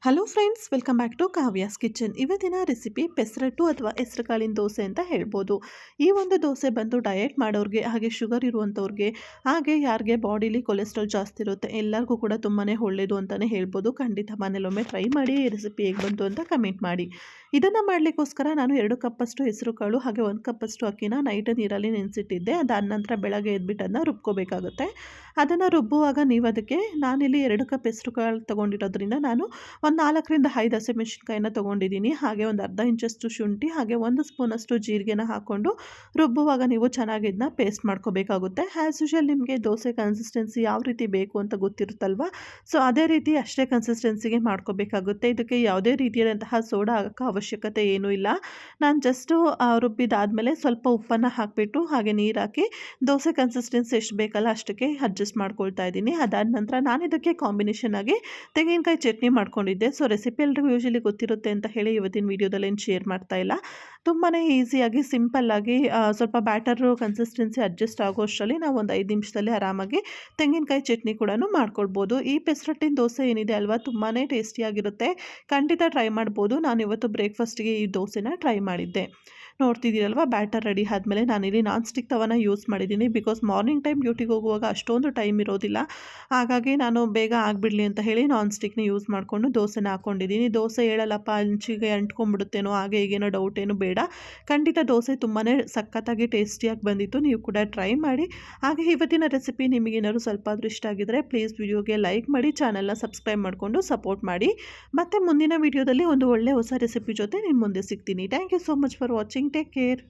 Hello friends, welcome back to Kavya's kitchen. ಇವತ್ತಿನ recipe pesarattu ಅಥವಾ ಹೆಸರುಕಾಳಿನ ದೋಸೆ ಅಂತ ಹೇಳ್ಬೋದು. ಈ ಒಂದು ದೋಸೆ ಬಂದು ಡಯಟ್ ಮಾಡೋರಿಗೆ, ಹಾಗೆ ಶುಗರ್ ಇರುವಂಥವ್ರಿಗೆ, ಹಾಗೆ ಯಾರಿಗೆ ಬಾಡಿಲಿ ಕೊಲೆಸ್ಟ್ರಾಲ್ ಜಾಸ್ತಿ ಇರುತ್ತೆ ಎಲ್ಲರಿಗೂ ಕೂಡ ತುಂಬಾ ಒಳ್ಳೆಯದು ಅಂತಲೇ ಹೇಳ್ಬೋದು. ಖಂಡಿತ ಮನೇಲೊಮ್ಮೆ ಟ್ರೈ ಮಾಡಿ ಈ ರೆಸಿಪಿ ಹೇಗೆ ಬಂತು ಅಂತ ಕಮೆಂಟ್ ಮಾಡಿ. ಇದನ್ನು ಮಾಡಲಿಕ್ಕೋಸ್ಕರ ನಾನು 2 ಕಪ್ಪಷ್ಟು ಹೆಸರು ಕಾಳು ಹಾಗೆ 1 ಕಪ್ಪಷ್ಟು ಅಕ್ಕಿನ ನೈಟ್ ನೀರಲ್ಲಿ ನೆನೆಸಿಟ್ಟಿದ್ದೆ. ಅದಾದ ನಂತರ ಬೆಳಗ್ಗೆ ಎದ್ಬಿಟ್ಟು ಅದನ್ನ ರುಬ್ಕೋಬೇಕಾಗುತ್ತೆ. ಅದನ್ನು ರುಬ್ಬುವಾಗ ನೀವು ಅದಕ್ಕೆ ನಾನಿಲ್ಲಿ 2 ಕಪ್ ಹೆಸರು ಕಾಳು ತೊಗೊಂಡಿರೋದ್ರಿಂದ ನಾನು ಒಂದು 4ರಿಂದ 5 ಹಸಿಮೆಣಸಿನ್ಕಾಯಿನ ತೊಗೊಂಡಿದ್ದೀನಿ. ಹಾಗೆ ಒಂದು ಅರ್ಧ ಇಂಚಷ್ಟು ಶುಂಠಿ ಹಾಗೆ 1 ಸ್ಪೂನಷ್ಟು ಜೀರಿಗೆನ ಹಾಕ್ಕೊಂಡು ರುಬ್ಬುವಾಗ ನೀವು ಚೆನ್ನಾಗಿ ಇದನ್ನ ಪೇಸ್ಟ್ ಮಾಡ್ಕೋಬೇಕಾಗುತ್ತೆ. ಆ್ಯಸ್ ಯೂಶುವಲ್ ನಿಮಗೆ ದೋಸೆ ಕನ್ಸಿಸ್ಟೆನ್ಸಿ ಯಾವ ರೀತಿ ಬೇಕು ಅಂತ ಗೊತ್ತಿರುತ್ತಲ್ವ, ಸೊ ಅದೇ ರೀತಿ ಅಷ್ಟೇ ಕನ್ಸಿಸ್ಟೆನ್ಸಿಗೆ ಮಾಡ್ಕೋಬೇಕಾಗುತ್ತೆ. ಇದಕ್ಕೆ ಯಾವುದೇ ರೀತಿಯಾದಂತಹ ಸೋಡಾ ಹಾಕೋ ಅವಶ್ಯಕತೆ ಏನೂ ಇಲ್ಲ. ನಾನು ಜಸ್ಟು ರುಬ್ಬಿದಾದಮೇಲೆ ಸ್ವಲ್ಪ ಉಪ್ಪನ್ನು ಹಾಕಿಬಿಟ್ಟು ಹಾಗೆ ನೀರು ಹಾಕಿ ದೋಸೆ ಕನ್ಸಿಸ್ಟೆನ್ಸಿ ಎಷ್ಟು ಬೇಕಲ್ಲ ಅಷ್ಟಕ್ಕೆ ಅಡ್ಜಸ್ಟ್ ಮಾಡ್ಕೊಳ್ತಾ ಇದ್ದೀನಿ. ಅದಾದ ನಂತರ ನಾನು ಇದಕ್ಕೆ ಕಾಂಬಿನೇಷನ್ ಆಗಿ ತೆಂಗಿನಕಾಯಿ ಚಟ್ನಿ ಮಾಡ್ಕೊಂಡಿದ್ದೆ. ಸೊ ರೆಸಿಪಿ ಎಲ್ರಿಗೂ ಯೂಶಲಿ ಗೊತ್ತಿರುತ್ತೆ ಅಂತ ಹೇಳಿ ಇವತ್ತಿನ ವೀಡಿಯೋದಲ್ಲಿ ಏನು ಶೇರ್ ಮಾಡ್ತಾ ಇಲ್ಲ. ತುಂಬಾ ಈಸಿಯಾಗಿ ಸಿಂಪಲ್ಲಾಗಿ ಸ್ವಲ್ಪ ಬ್ಯಾಟರು ಕನ್ಸಿಸ್ಟೆನ್ಸಿ ಅಡ್ಜಸ್ಟ್ ಆಗೋ ಅಷ್ಟರಲ್ಲಿ ನಾವು ಒಂದು 5 ನಿಮಿಷದಲ್ಲಿ ಆರಾಮಾಗಿ ತೆಂಗಿನಕಾಯಿ ಚಟ್ನಿ ಕೂಡ ಮಾಡ್ಕೊಳ್ಬೋದು. ಈ ಪೆಸರಟ್ಟಿನ ದೋಸೆ ಏನಿದೆ ಅಲ್ವಾ, ತುಂಬಾ ಟೇಸ್ಟಿಯಾಗಿರುತ್ತೆ. ಖಂಡಿತ ಟ್ರೈ ಮಾಡ್ಬೋದು. ನಾನು ಇವತ್ತು ಬ್ರೇಕ್ಫಾಸ್ಟಿಗೆ ಈ ದೋಸೆನ ಟ್ರೈ ಮಾಡಿದ್ದೆ. ನೋಡ್ತಿದ್ದೀರಲ್ವ, ಬ್ಯಾಟರ್ ರೆಡಿ ಆದಮೇಲೆ ನಾನಿಲ್ಲಿ ನಾನ್ ಸ್ಟಿಕ್ ತವನ ಯೂಸ್ ಮಾಡಿದ್ದೀನಿ. ಬಿಕಾಸ್ ಮಾರ್ನಿಂಗ್ ಟೈಮ್ ಡ್ಯೂಟಿಗೆ ಹೋಗುವಾಗ ಅಷ್ಟೊಂದು ಟೈಮ್ ಇರೋದಿಲ್ಲ. ಹಾಗಾಗಿ ನಾನು ಬೇಗ ಆಗಿಬಿಡಲಿ ಅಂತ ಹೇಳಿ ನಾನ್ ಸ್ಟಿಕ್ನ ಯೂಸ್ ಮಾಡಿಕೊಂಡು ದೋಸೆನ ಹಾಕ್ಕೊಂಡಿದ್ದೀನಿ. ದೋಸೆ ಹೇಳಲ್ಲಪ್ಪ ಹಂಚಿಗೆ ಅಂಟ್ಕೊಂಡ್ಬಿಡುತ್ತೇನೋ ಹಾಗೆ ಈಗೇನೋ ಡೌಟ್ ಏನು ಬೇಡ. ಖಂಡಿತ ದೋಸೆ ತುಂಬಾ ಸಖತ್ತಾಗಿ ಟೇಸ್ಟಿಯಾಗಿ ಬಂದಿತ್ತು. ನೀವು ಕೂಡ ಟ್ರೈ ಮಾಡಿ. ಹಾಗೆ ಇವತ್ತಿನ ರೆಸಿಪಿ ನಿಮಗೇನಾದ್ರು ಸ್ವಲ್ಪ ಆದರೂ ಇಷ್ಟ ಆಗಿದರೆ ಪ್ಲೀಸ್ ವಿಡಿಯೋಗೆ ಲೈಕ್ ಮಾಡಿ, ಚಾನಲ್ನ ಸಬ್ಸ್ಕ್ರೈಬ್ ಮಾಡಿಕೊಂಡು ಸಪೋರ್ಟ್ ಮಾಡಿ. ಮತ್ತು ಮುಂದಿನ ವಿಡಿಯೋದಲ್ಲಿ ಒಂದು ಒಳ್ಳೆ ಹೊಸ ರೆಸಿಪಿ ಜೊತೆ ನಿಮ್ಮ ಮುಂದೆ ಸಿಗ್ತೀನಿ. Thank you so much for watching. Take care.